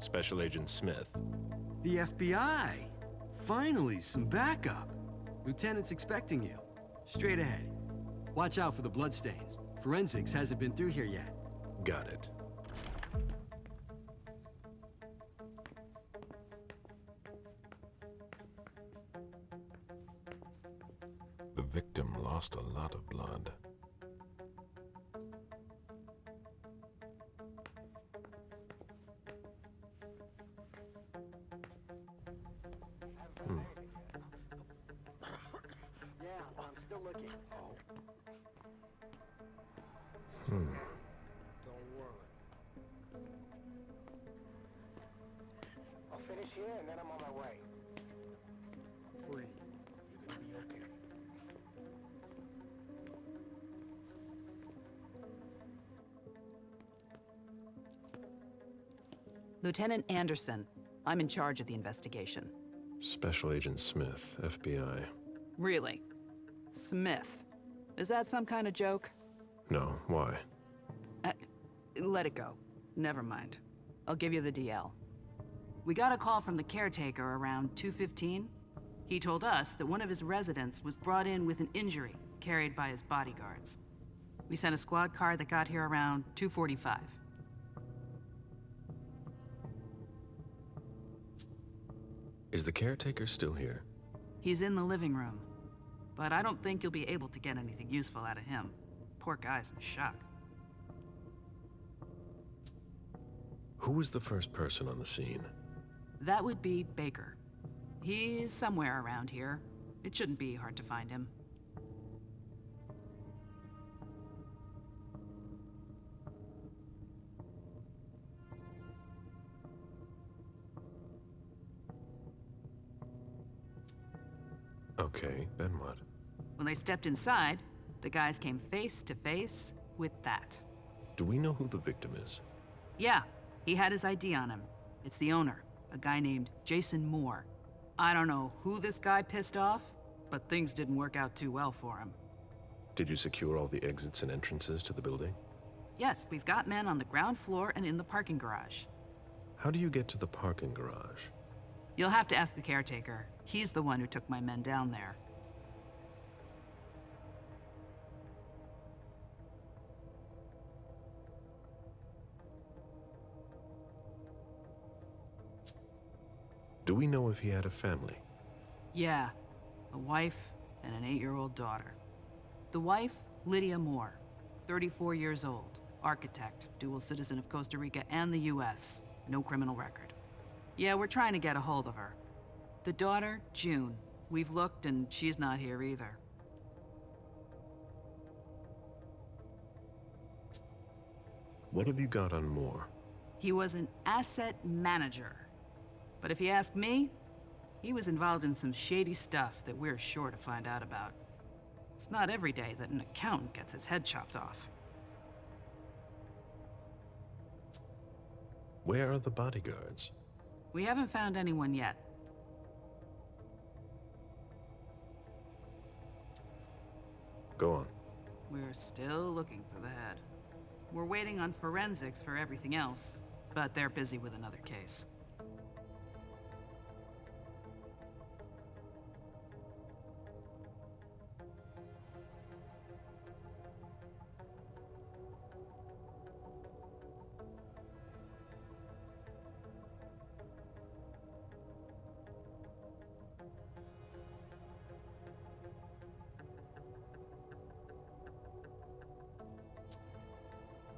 Special Agent Smith. The FBI! Finally, some backup. Lieutenant's expecting you. Straight ahead. Watch out for the bloodstains. Forensics hasn't been through here yet. Got it. The victim lost a lot of blood. Yeah, I'm still looking. Don't worry. I'll finish here and then I'm on my way. Free. You're gonna be okay. Lieutenant Anderson, I'm in charge of the investigation. Special Agent Smith, FBI. Really? Smith. Is that some kind of joke? No, why? Let it go. Never mind. I'll give you the DL. We got a call from the caretaker around 2:15. He told us that one of his residents was brought in with an injury carried by his bodyguards. We sent a squad car that got here around 2:45. Is the caretaker still here? He's in the living room, but I don't think you'll be able to get anything useful out of him. Poor guy's in shock. Who was the first person on the scene? That would be Baker. He's somewhere around here. It shouldn't be hard to find him. Okay, then what? When they stepped inside, the guys came face to face with that. Do we know who the victim is? Yeah, he had his ID on him. It's the owner, a guy named Jason Moore. I don't know who this guy pissed off, but things didn't work out too well for him. Did you secure all the exits and entrances to the building? Yes, we've got men on the ground floor and in the parking garage. How do you get to the parking garage? You'll have to ask the caretaker. He's the one who took my men down there. Do we know if he had a family? Yeah, a wife and an 8-year-old daughter. The wife, Lydia Moore, 34 years old, architect, dual citizen of Costa Rica and the US, no criminal record. Yeah, we're trying to get a hold of her. The daughter, June. We've looked and she's not here either. What have you got on Moore? He was an asset manager. But if you ask me, he was involved in some shady stuff that we're sure to find out about. It's not every day that an accountant gets his head chopped off. Where are the bodyguards? We haven't found anyone yet. Go on. We're still looking for the head. We're waiting on forensics for everything else, but they're busy with another case.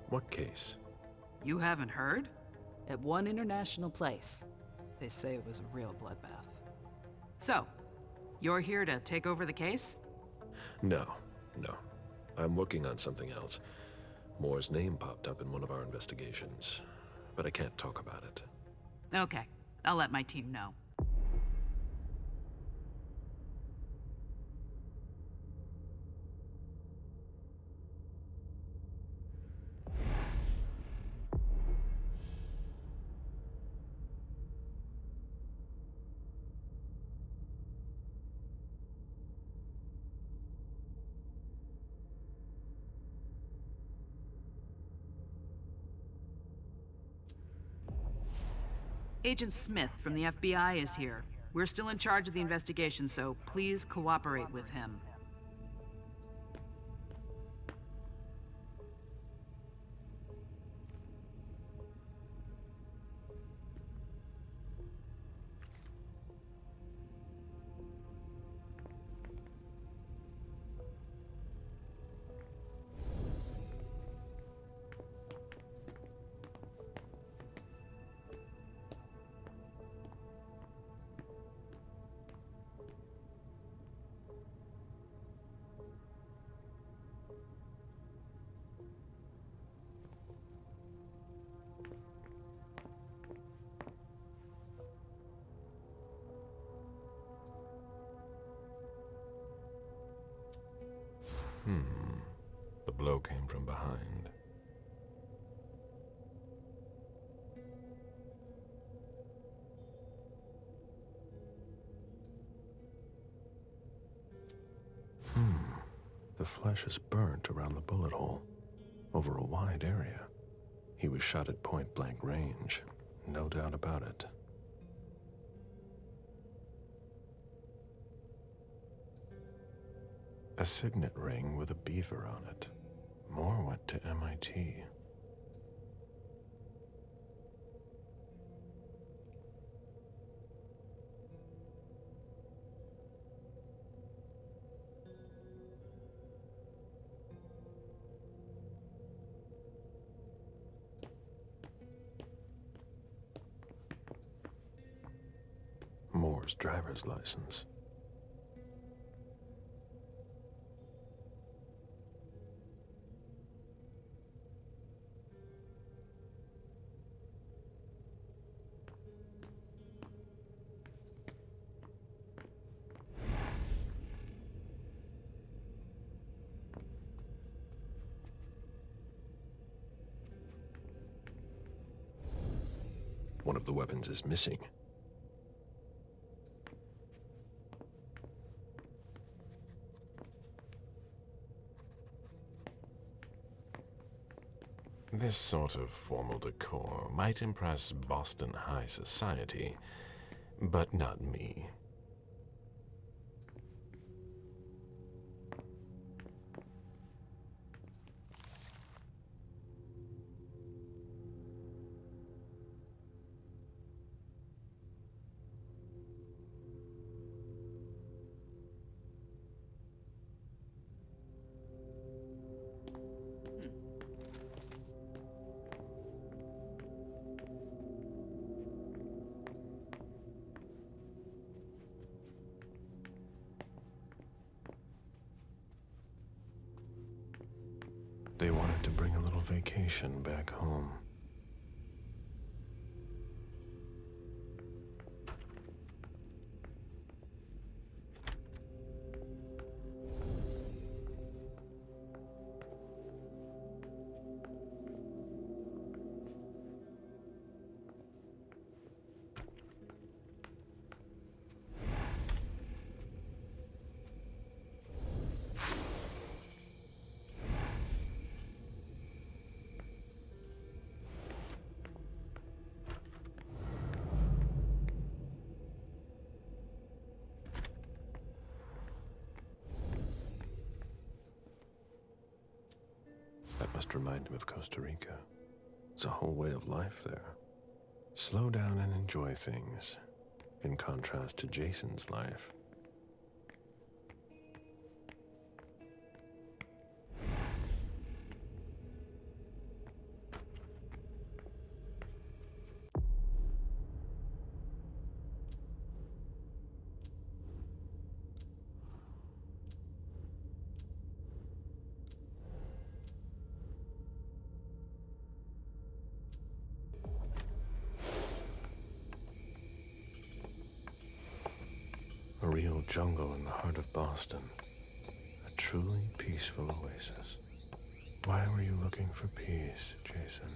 What case? You haven't heard? At one international place. They say it was a real bloodbath. So, you're here to take over the case? No. I'm working on something else. Moore's name popped up in one of our investigations, but I can't talk about it. Okay, I'll let my team know. Agent Smith from the FBI is here. We're still in charge of the investigation, so please cooperate with him. The blow came from behind. The flesh is burnt around the bullet hole, over a wide area. He was shot at point-blank range, no doubt about it. A signet ring with a beaver on it. More went to MIT. Moore's driver's license. One of the weapons is missing. This sort of formal decor might impress Boston high society, but not me. They wanted to bring a little vacation back home. That must remind him of Costa Rica. It's a whole way of life there. Slow down and enjoy things, in contrast to Jason's life. A real jungle in the heart of Boston. A truly peaceful oasis. Why were you looking for peace, Jason?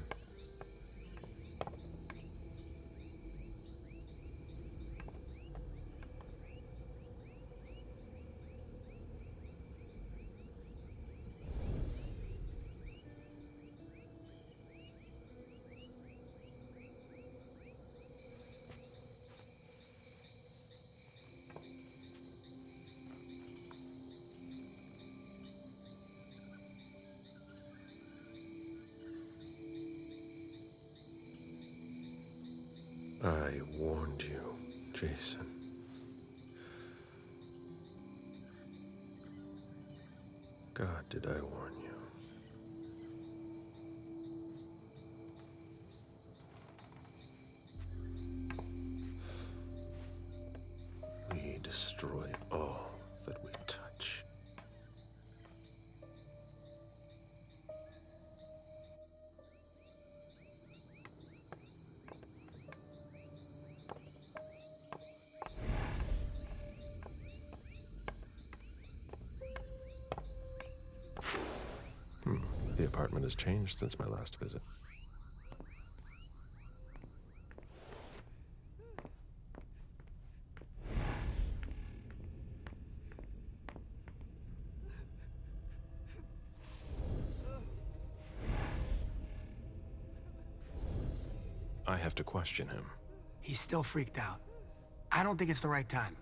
I warned you, Jason. God, did I warn you? We destroy all that we touch. The apartment has changed since my last visit. I have to question him. He's still freaked out. I don't think it's the right time.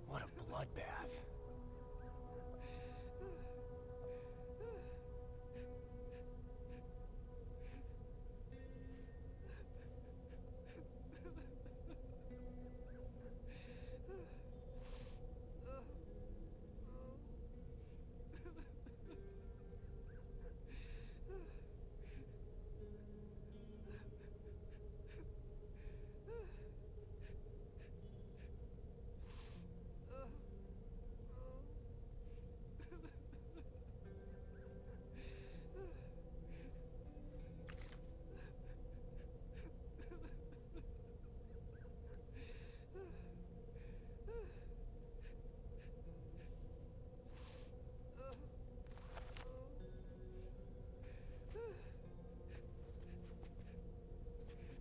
What a bloodbath.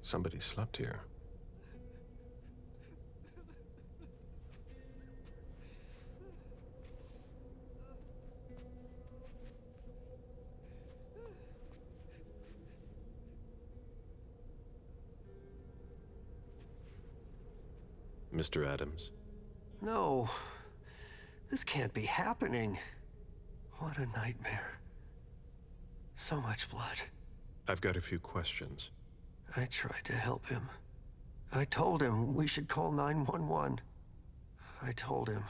Somebody slept here. Mr. Adams? No. This can't be happening. What a nightmare. So much blood. I've got a few questions. I tried to help him. I told him we should call 911. I told him.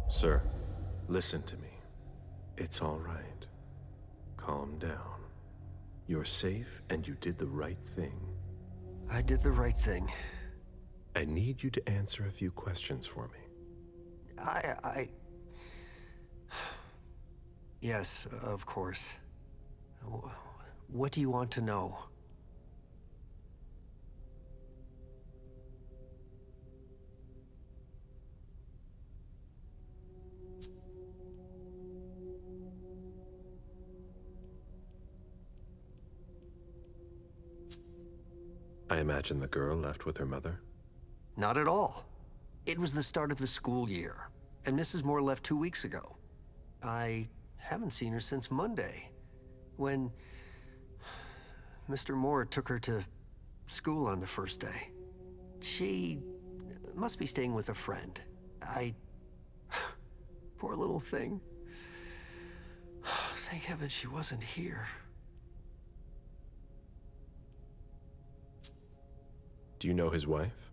Sir, listen to me. It's all right. Calm down. You're safe and you did the right thing. I did the right thing. I need you to answer a few questions for me. Yes, of course. What do you want to know? I imagine the girl left with her mother? Not at all. It was the start of the school year, and Mrs. Moore left 2 weeks ago. I haven't seen her since Monday, when Mr. Moore took her to school on the first day. She must be staying with a friend. Poor little thing. Thank heaven she wasn't here. Do you know his wife?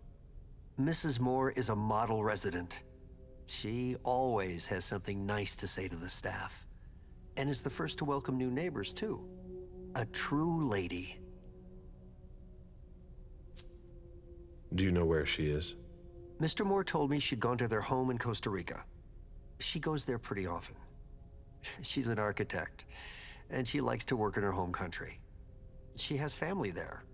Mrs. Moore is a model resident. She always has something nice to say to the staff. and is the first to welcome new neighbors, too. A true lady. Do you know where she is? Mr. Moore told me she'd gone to their home in Costa Rica. She goes there pretty often. She's an architect, and she likes to work in her home country. She has family there.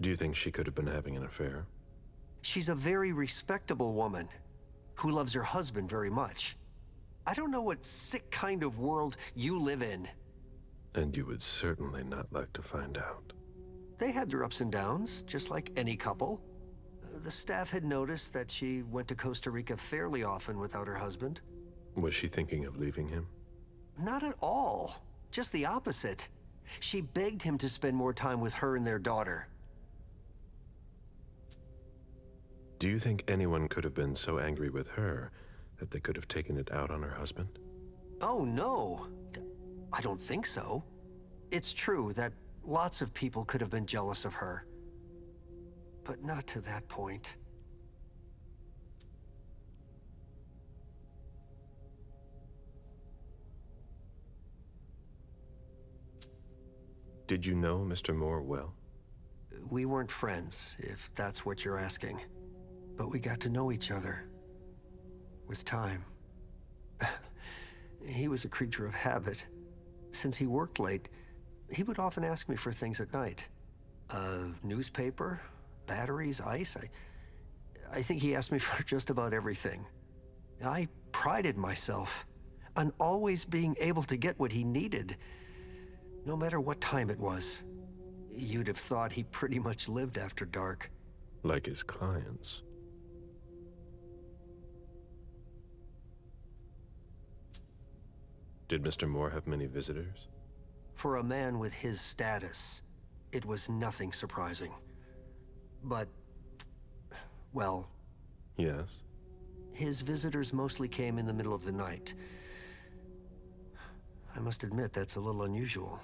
Do you think she could have been having an affair? She's a very respectable woman who loves her husband very much. I don't know what sick kind of world you live in. And you would certainly not like to find out. They had their ups and downs, just like any couple. The staff had noticed that she went to Costa Rica fairly often without her husband. Was she thinking of leaving him? Not at all. Just the opposite. She begged him to spend more time with her and their daughter. Do you think anyone could have been so angry with her that they could have taken it out on her husband? Oh, no. I don't think so. It's true that lots of people could have been jealous of her. But not to that point. Did you know Mr. Moore well? We weren't friends, if that's what you're asking. But we got to know each other. With time. He was a creature of habit. Since he worked late, he would often ask me for things at night. A newspaper, batteries, ice. I think he asked me for just about everything. I prided myself on always being able to get what he needed, no matter what time it was. You'd have thought he pretty much lived after dark. Like his clients. Did Mr. Moore have many visitors? For a man with his status, it was nothing surprising. But, well... Yes? His visitors mostly came in the middle of the night. I must admit, that's a little unusual.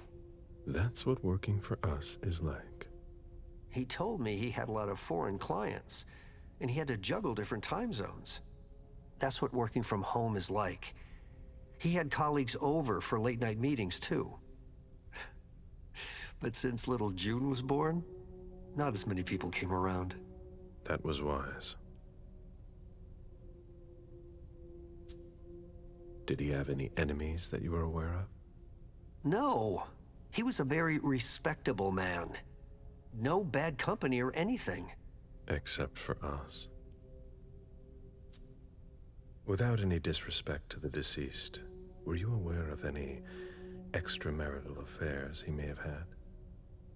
That's what working for us is like. He told me he had a lot of foreign clients, and he had to juggle different time zones. That's what working from home is like. He had colleagues over for late-night meetings, too. But since little June was born, not as many people came around. That was wise. Did he have any enemies that you were aware of? No. He was a very respectable man. No bad company or anything. Except for us. Without any disrespect to the deceased, were you aware of any extramarital affairs he may have had?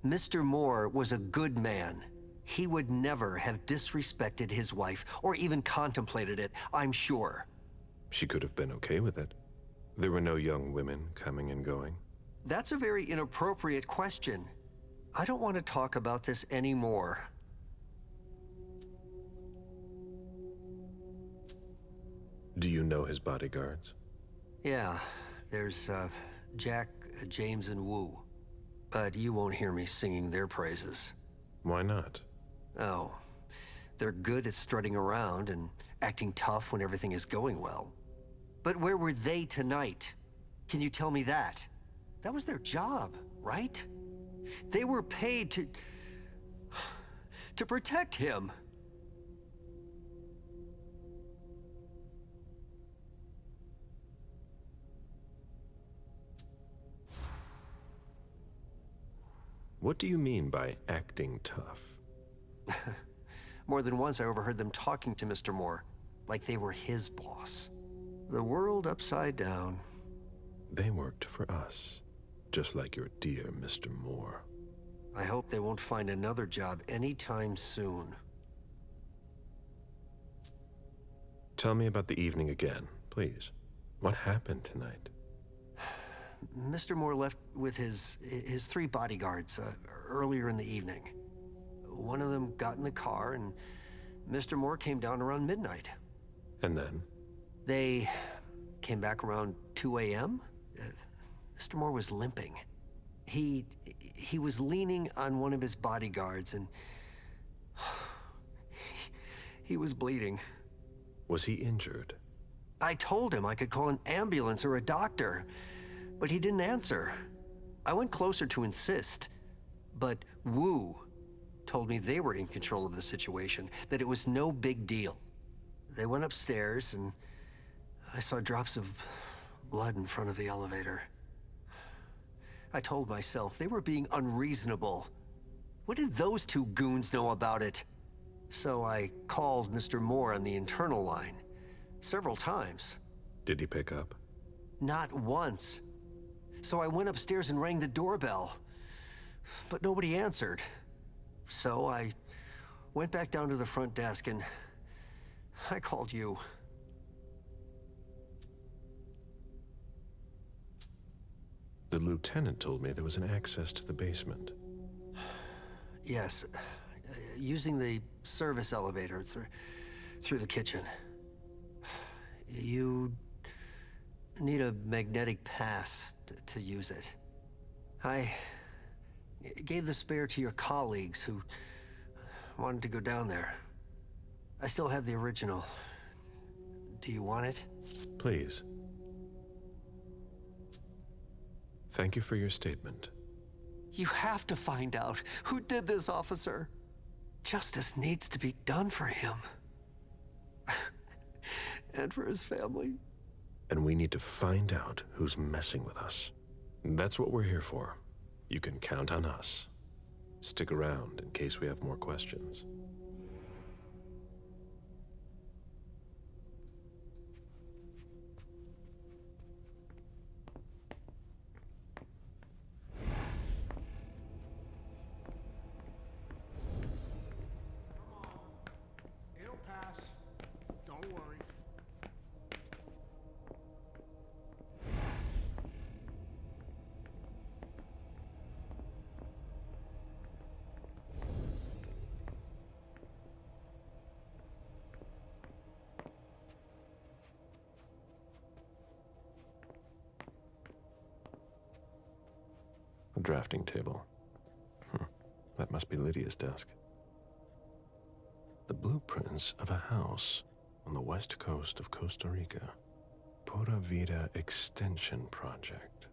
Mr. Moore was a good man. He would never have disrespected his wife, or even contemplated it, I'm sure. She could have been okay with it. There were no young women coming and going. That's a very inappropriate question. I don't want to talk about this anymore. Do you know his bodyguards? Yeah, there's, Jack, James, and Wu. But you won't hear me singing their praises. Why not? Oh, they're good at strutting around and acting tough when everything is going well. But where were they tonight? Can you tell me that? That was their job, right? They were paid to protect him. What do you mean by acting tough? More than once I overheard them talking to Mr. Moore, like they were his boss. The world upside down. They worked for us, just like your dear Mr. Moore. I hope they won't find another job anytime soon. Tell me about the evening again, please. What happened tonight? Mr. Moore left with his three bodyguards earlier in the evening. One of them got in the car, and Mr. Moore came down around midnight. And then? They came back around 2 a.m.? Mr. Moore was limping. He was leaning on one of his bodyguards and he was bleeding. Was he injured? I told him I could call an ambulance or a doctor, but he didn't answer. I went closer to insist, but Wu told me they were in control of the situation, that it was no big deal. They went upstairs and I saw drops of blood in front of the elevator. I told myself they were being unreasonable. What did those two goons know about it? So I called Mr. Moore on the internal line several times. Did he pick up? Not once. So I went upstairs and rang the doorbell, but nobody answered. So I went back down to the front desk and I called you. The lieutenant told me there was an access to the basement. Yes, using the service elevator through the kitchen. You need a magnetic pass to use it. I gave the spare to your colleagues who wanted to go down there. I still have the original. Do you want it? Please. Thank you for your statement. You have to find out who did this, officer. Justice needs to be done for him. And for his family. And we need to find out who's messing with us. That's what we're here for. You can count on us. Stick around in case we have more questions. It'll pass. Don't worry. A drafting table. That must be Lydia's desk. The blueprints of a house on the west coast of Costa Rica. Pura Vida Extension Project.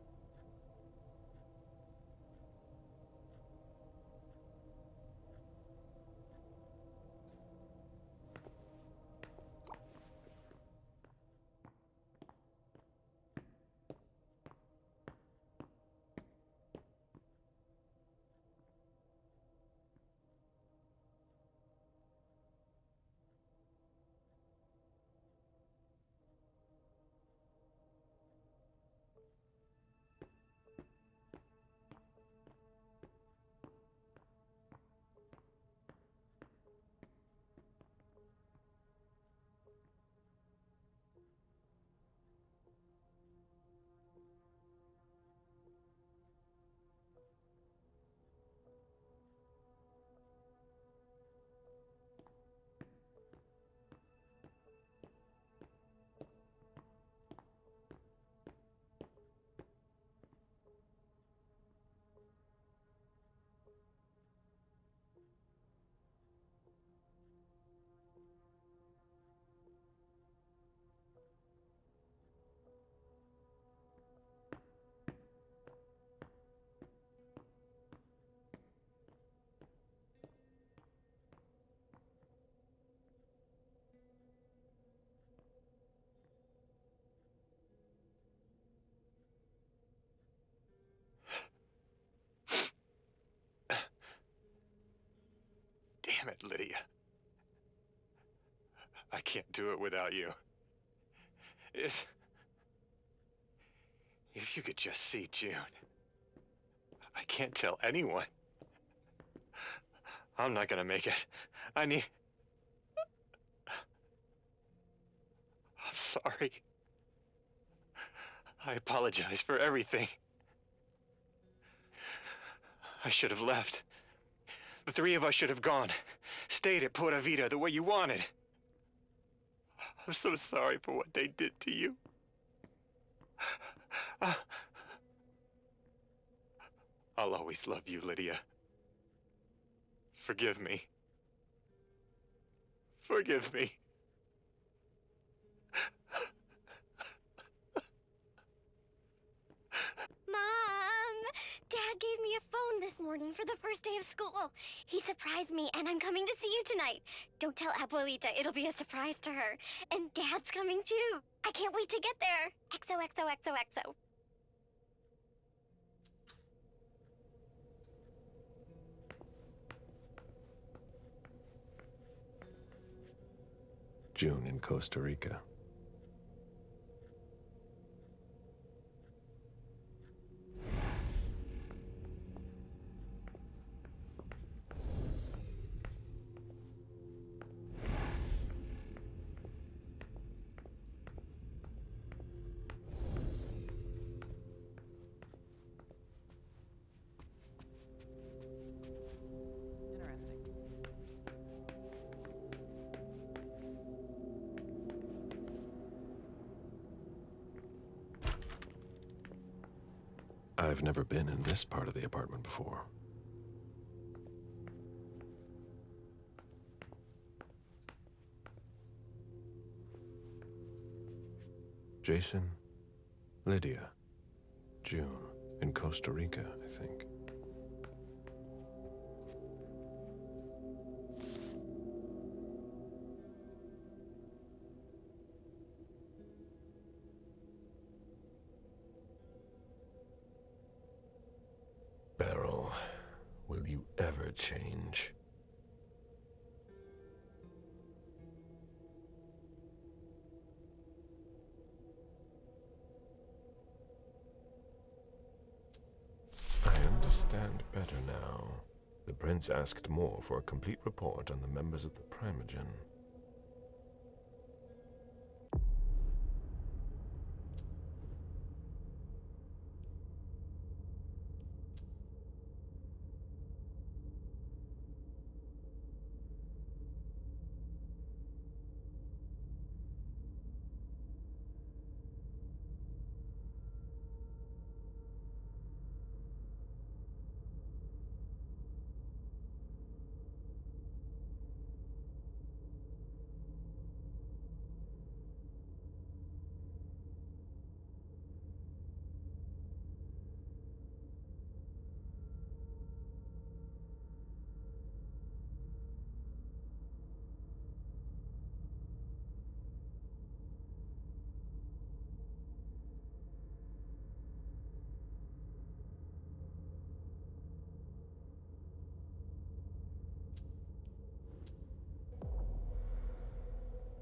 Damn it, Lydia. I can't do it without you. If you could just see June. I can't tell anyone. I'm not gonna make it. I'm sorry. I apologize for everything. I should have left. The three of us should have gone. Stayed at Pura Vida the way you wanted. I'm so sorry for what they did to you. I'll always love you, Lydia. Forgive me. Forgive me. Mom! Dad gave me a phone this morning for the first day of school. He surprised me, and I'm coming to see you tonight. Don't tell Abuelita, it'll be a surprise to her. And Dad's coming too. I can't wait to get there. XOXOXOXO. June in Costa Rica. Interesting. I've never been in this part of the apartment before. Jason, Lydia, June, in Costa Rica, I think. Beryl, will you ever change? I understand better now. The prince asked more for a complete report on the members of the Primogen.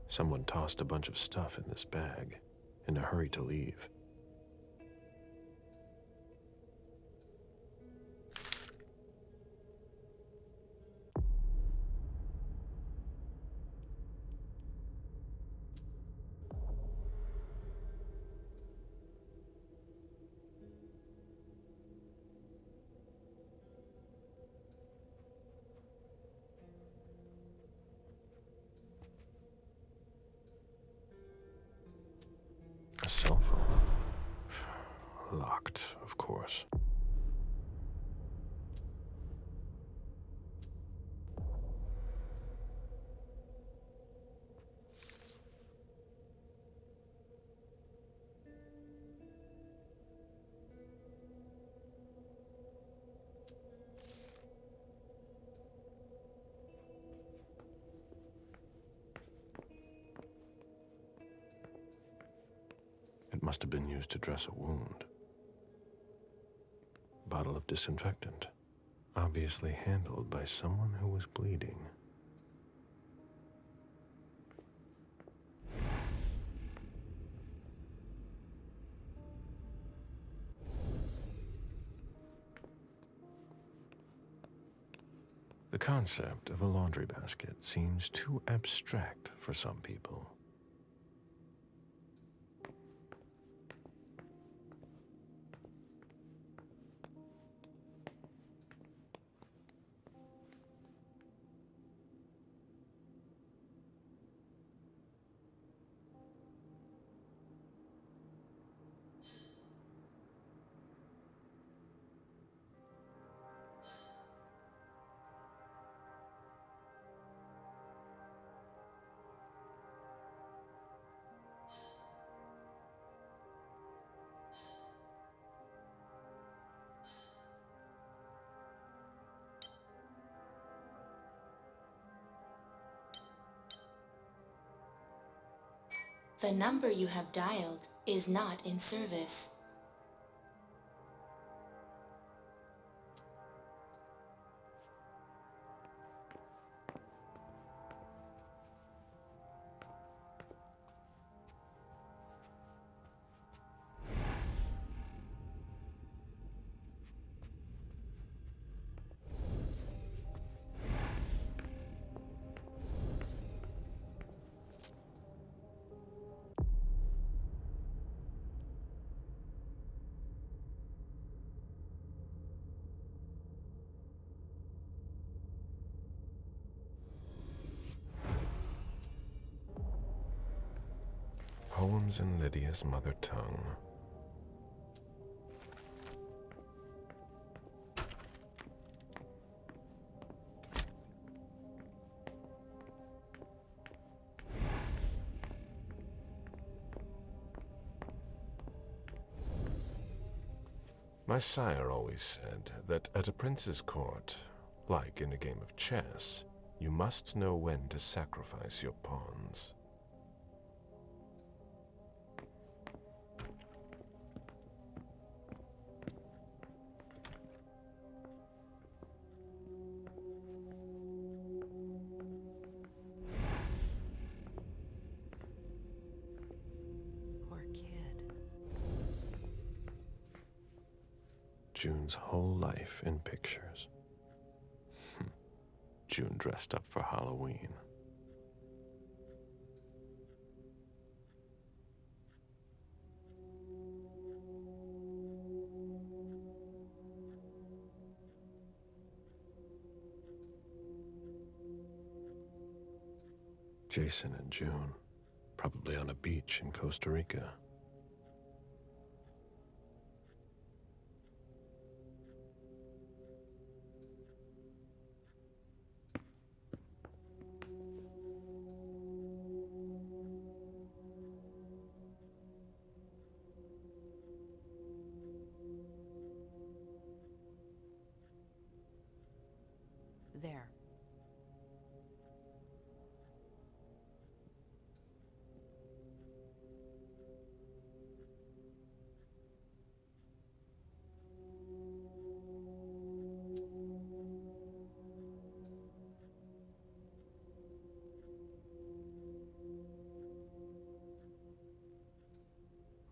Someone tossed a bunch of stuff in this bag, in a hurry to leave. A cell phone. Locked, of course. It must have been used to dress a wound. Bottle of disinfectant, obviously handled by someone who was bleeding. The concept of a laundry basket seems too abstract for some people. The number you have dialed is not in service. Poems in Lydia's mother tongue. My sire always said that at a prince's court, like in a game of chess, you must know when to sacrifice your pawns. Poor kid. June's whole life in pictures. June dressed up for Halloween. Jason and June, probably on a beach in Costa Rica. There.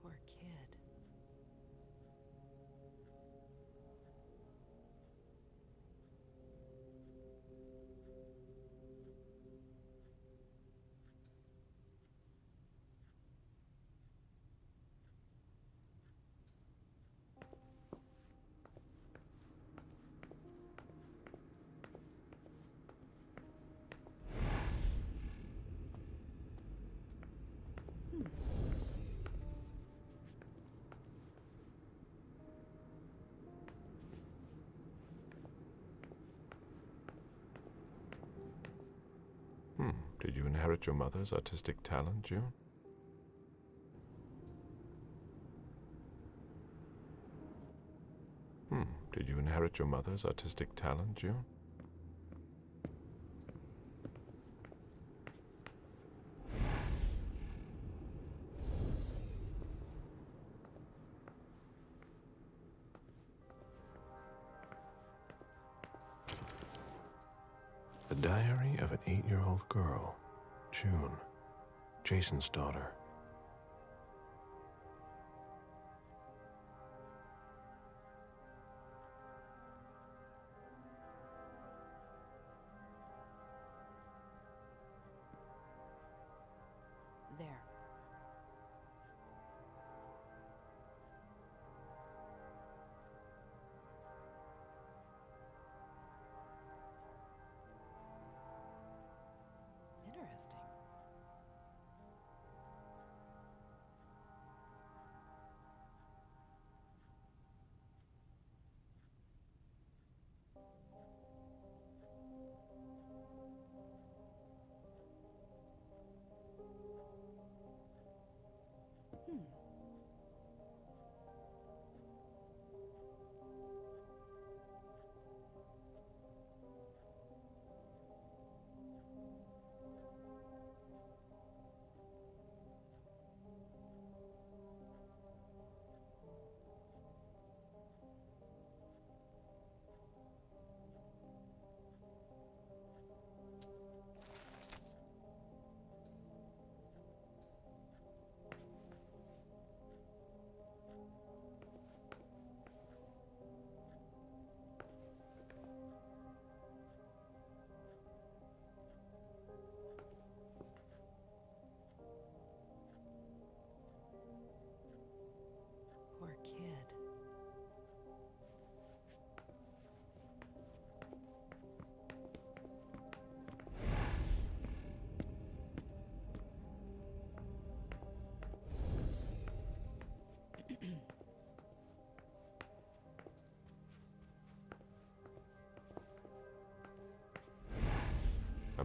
Poor kid. Did you inherit your mother's artistic talent, June? Did you inherit your mother's artistic talent, June? The diary of an 8-year-old girl, June, Jason's daughter. There. Interesting.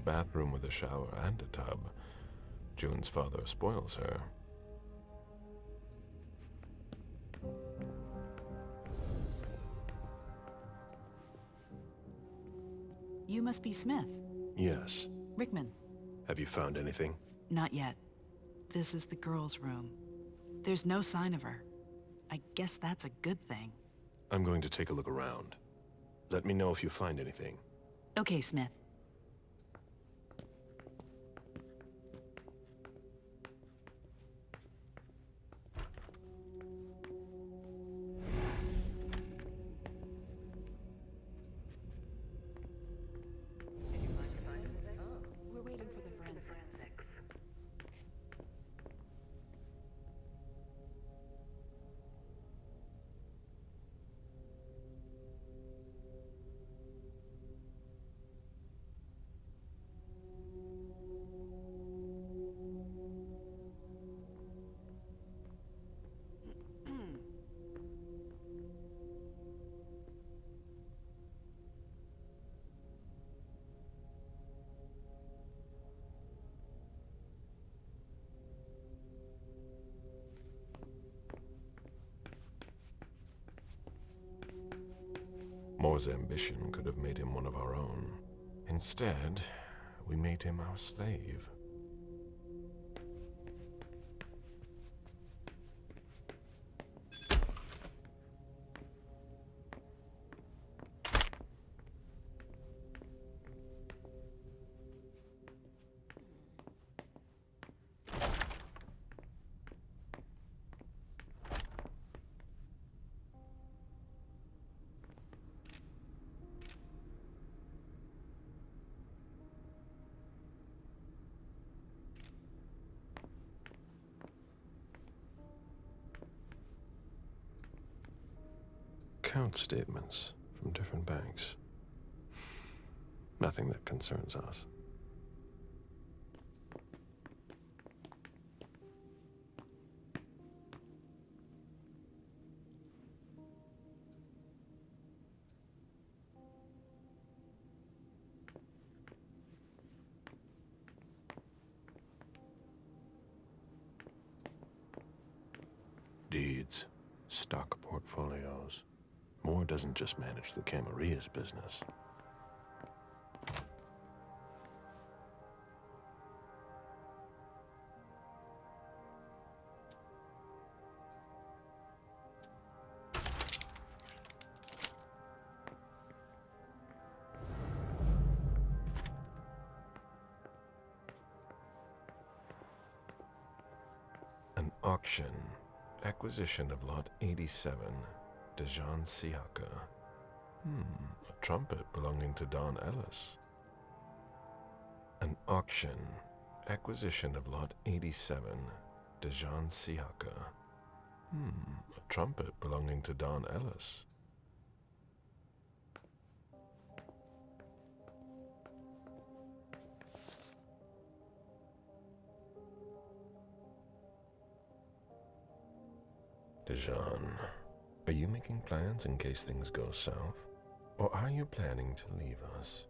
bathroom with a shower and a tub. June's father spoils her. You must be Smith. Yes. Rickman. Have you found anything? Not yet. This is the girl's room. There's no sign of her. I guess that's a good thing. I'm going to take a look around. Let me know if you find anything. Okay, Smith. We're waiting for the forensics. Moore's ambition could have made him one of our own. Instead, we made him our slave. Account statements from different banks. Nothing that concerns us. Deeds, stock portfolios. Moore doesn't just manage the Camaria's business. An auction. Acquisition of Lot 87. Dejan Siaka. A trumpet belonging to Don Ellis. An auction. Acquisition of Lot 87. Dejan Siaka. A trumpet belonging to Don Ellis. Dejan, are you making plans in case things go south? Or are you planning to leave us?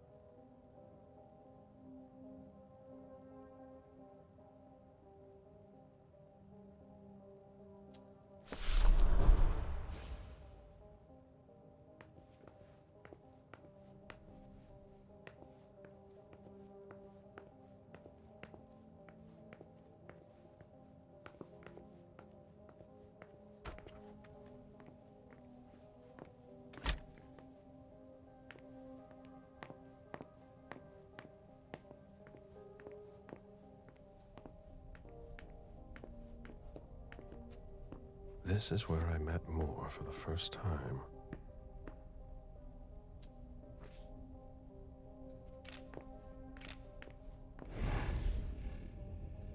This is where I met Moore for the first time.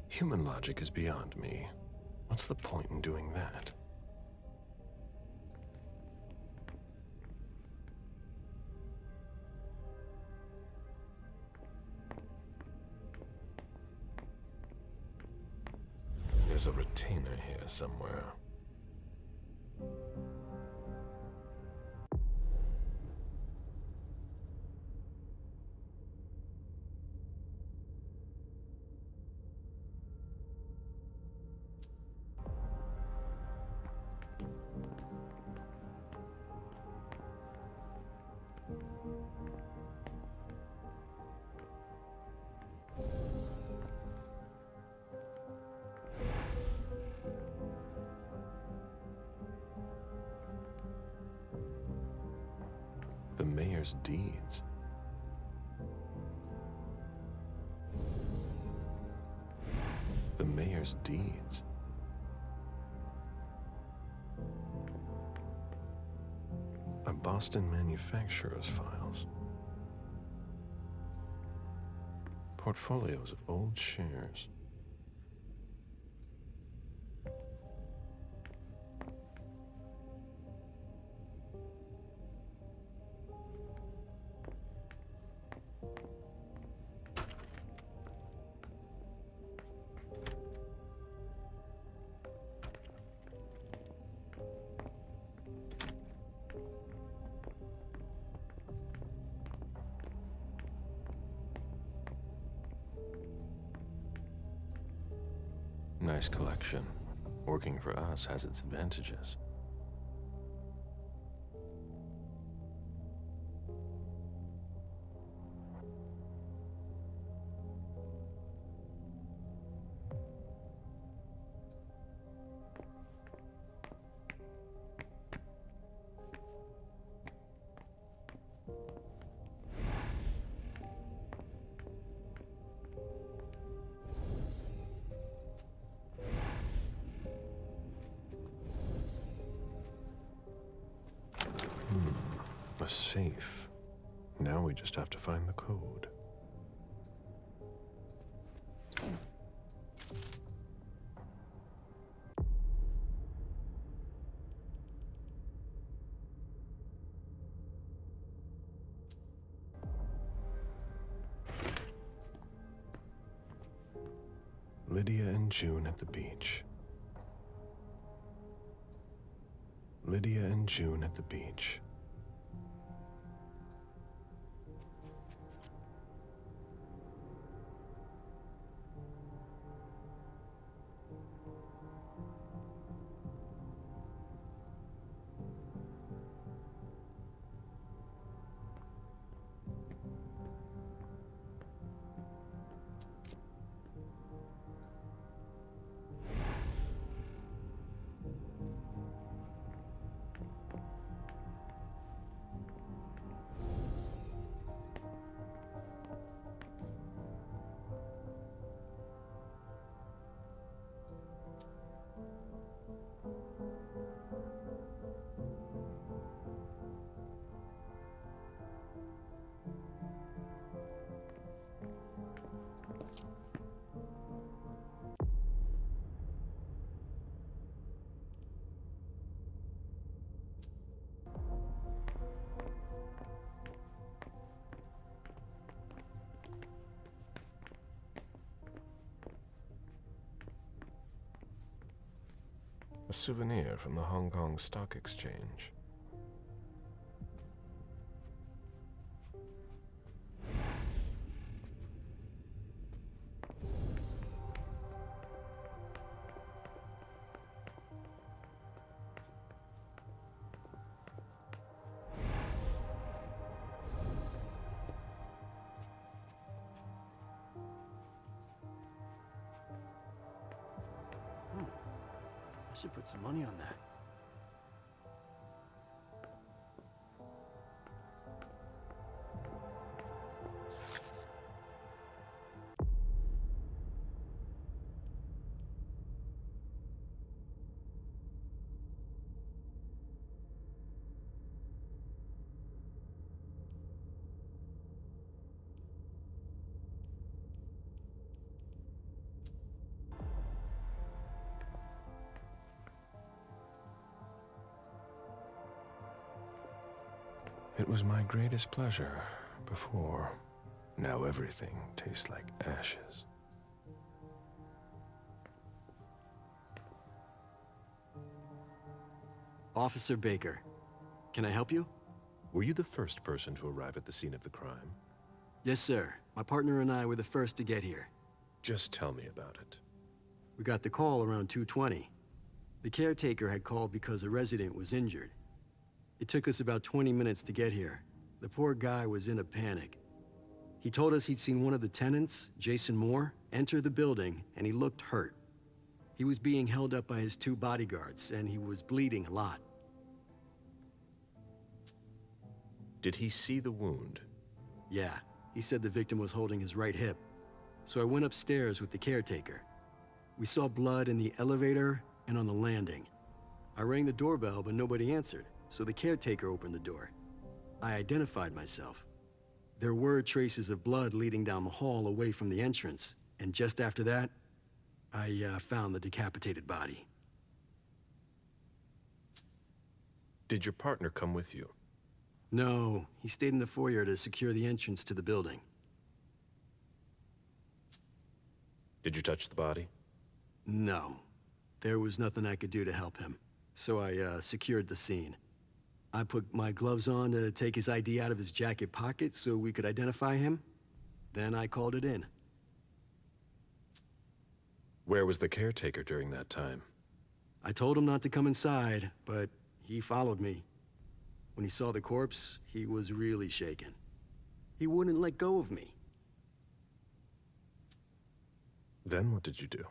Human logic is beyond me. What's the point in doing that? There's a retainer here somewhere. The mayor's deeds. The mayor's deeds. A Boston manufacturer's files. Portfolios of old shares. Nice collection. Working for us has its advantages. A safe. Now we just have to find the code. Lydia and June at the beach. Lydia and June at the beach. A souvenir from the Hong Kong Stock Exchange. I should put some money on that. It was my greatest pleasure before. Now everything tastes like ashes. Officer Baker, can I help you? Were you the first person to arrive at the scene of the crime? Yes, sir. My partner and I were the first to get here. Just tell me about it. We got the call around 2:20. The caretaker had called because a resident was injured. It took us about 20 minutes to get here. The poor guy was in a panic. He told us he'd seen one of the tenants, Jason Moore, enter the building, and he looked hurt. He was being held up by his 2 bodyguards, and he was bleeding a lot. Did he see the wound? Yeah, he said the victim was holding his right hip. So I went upstairs with the caretaker. We saw blood in the elevator and on the landing. I rang the doorbell, but nobody answered, so the caretaker opened the door. I identified myself. There were traces of blood leading down the hall away from the entrance, and just after that, I found the decapitated body. Did your partner come with you? No, he stayed in the foyer to secure the entrance to the building. Did you touch the body? No. There was nothing I could do to help him, so I secured the scene. I put my gloves on to take his ID out of his jacket pocket so we could identify him. Then I called it in. Where was the caretaker during that time? I told him not to come inside, but he followed me. When he saw the corpse, he was really shaken. He wouldn't let go of me. Then what did you do?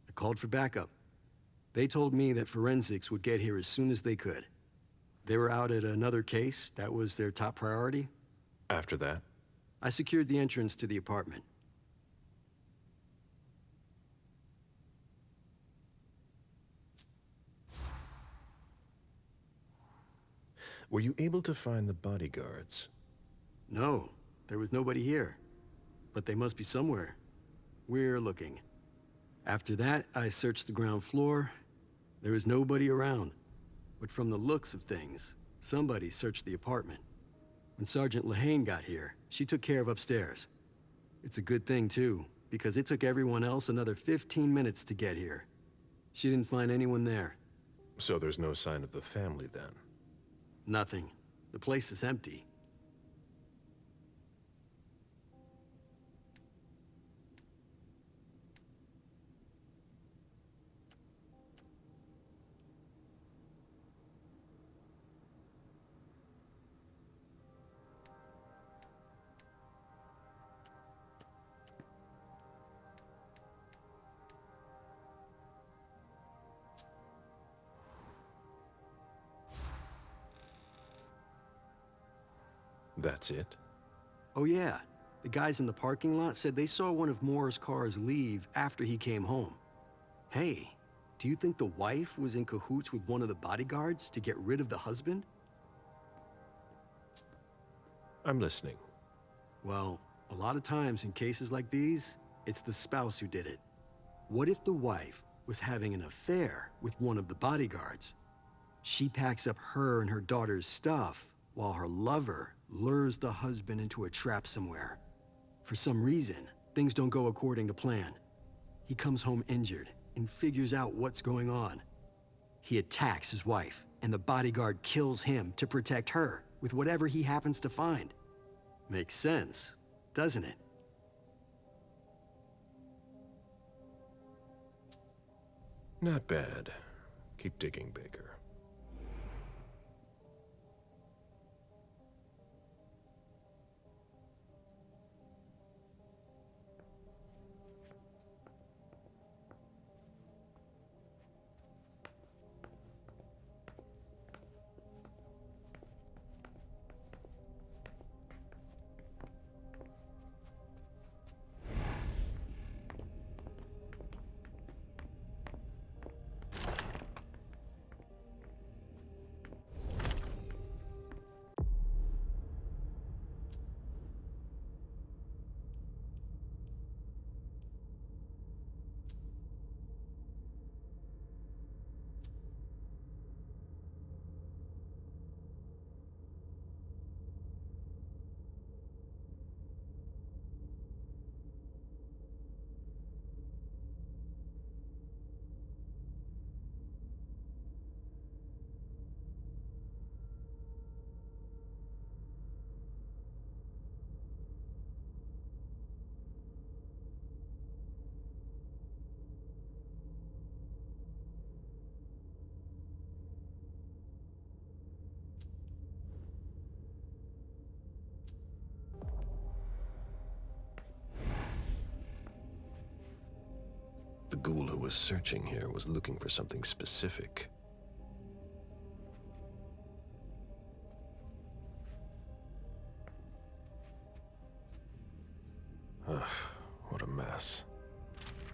I called for backup. They told me that forensics would get here as soon as they could. They were out at another case. That was their top priority. After that? I secured the entrance to the apartment. Were you able to find the bodyguards? No, there was nobody here. But they must be somewhere. We're looking. After that, I searched the ground floor. There was nobody around. But from the looks of things, somebody searched the apartment. When Sergeant Lehane got here, she took care of upstairs. It's a good thing, too, because it took everyone else another 15 minutes to get here. She didn't find anyone there. So there's no sign of the family then? Nothing. The place is empty. That's it? Oh yeah, the guys in the parking lot said they saw one of Moore's cars leave after he came home. Hey, do you think the wife was in cahoots with one of the bodyguards to get rid of the husband? I'm listening. Well, a lot of times in cases like these, it's the spouse who did it. What if the wife was having an affair with one of the bodyguards? She packs up her and her daughter's stuff while her lover lures the husband into a trap somewhere. For some reason, things don't go according to plan. He comes home injured and figures out what's going on. He attacks his wife, and the bodyguard kills him to protect her with whatever he happens to find. Makes sense, doesn't it? Not bad. Keep digging, Baker. The ghoul who was searching here was looking for something specific. Ugh, what a mess.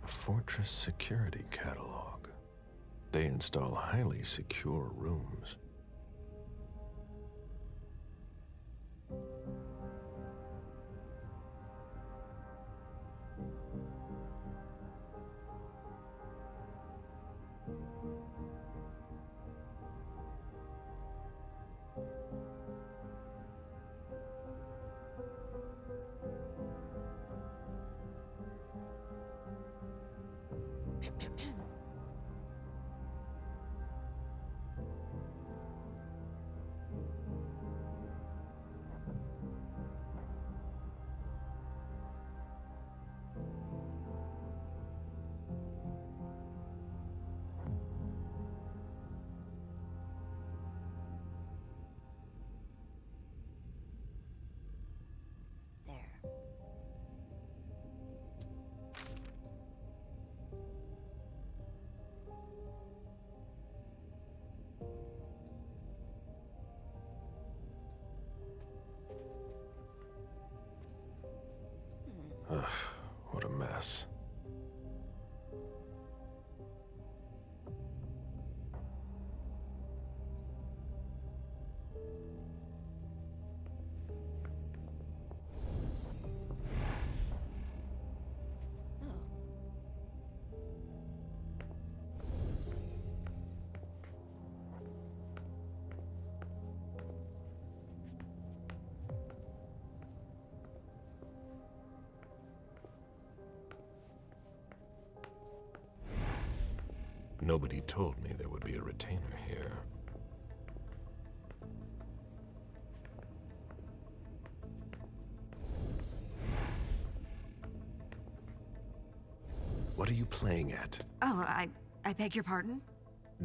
A fortress security catalog. They install highly secure rooms. Ugh, what a mess. Nobody told me there would be a retainer here. What are you playing at? Oh, I beg your pardon?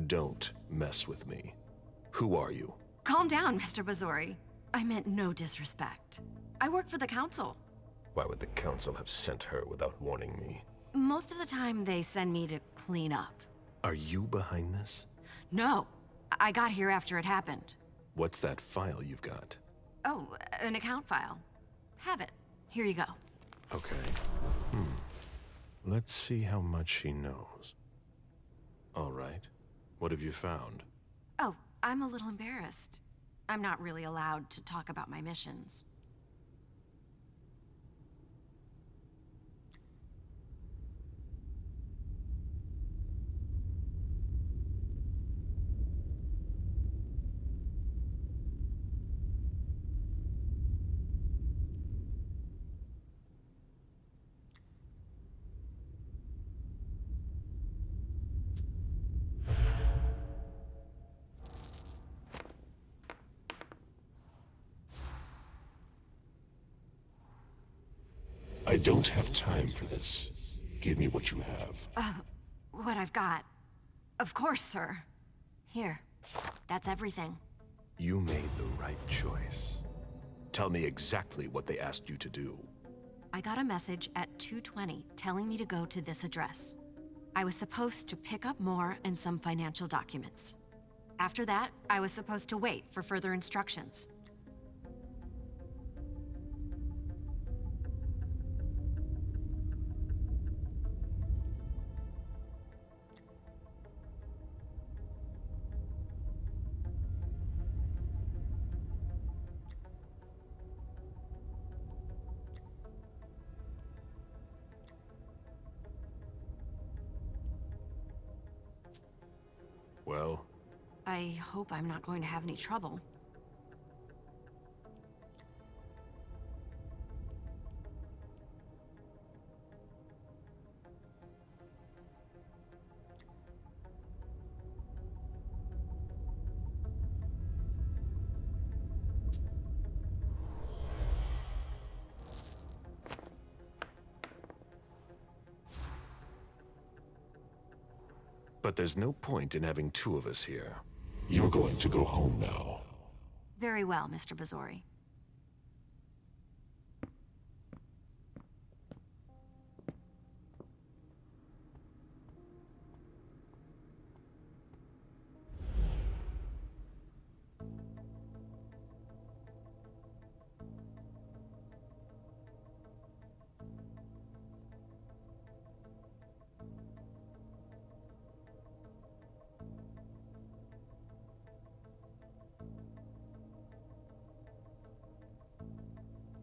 Don't mess with me. Who are you? Calm down, Mr. Bazori. I meant no disrespect. I work for the council. Why would the council have sent her without warning me? Most of the time, they send me to clean up. Are you behind this? No, I got here after it happened. What's that file you've got? Oh, an account file. Have it. Here you go. Okay. Let's see how much she knows. All right. What have you found? Oh, I'm a little embarrassed. I'm not really allowed to talk about my missions. I don't have time for this. Give me what you have. What I've got. Of course, sir. Here. That's everything. You made the right choice. Tell me exactly what they asked you to do. I got a message at 2:20 telling me to go to this address. I was supposed to pick up more and some financial documents. After that, I was supposed to wait for further instructions. Well, I hope I'm not going to have any trouble. but there's no point in having two of us here. You're going to go home now. Very well, Mr. Bazori.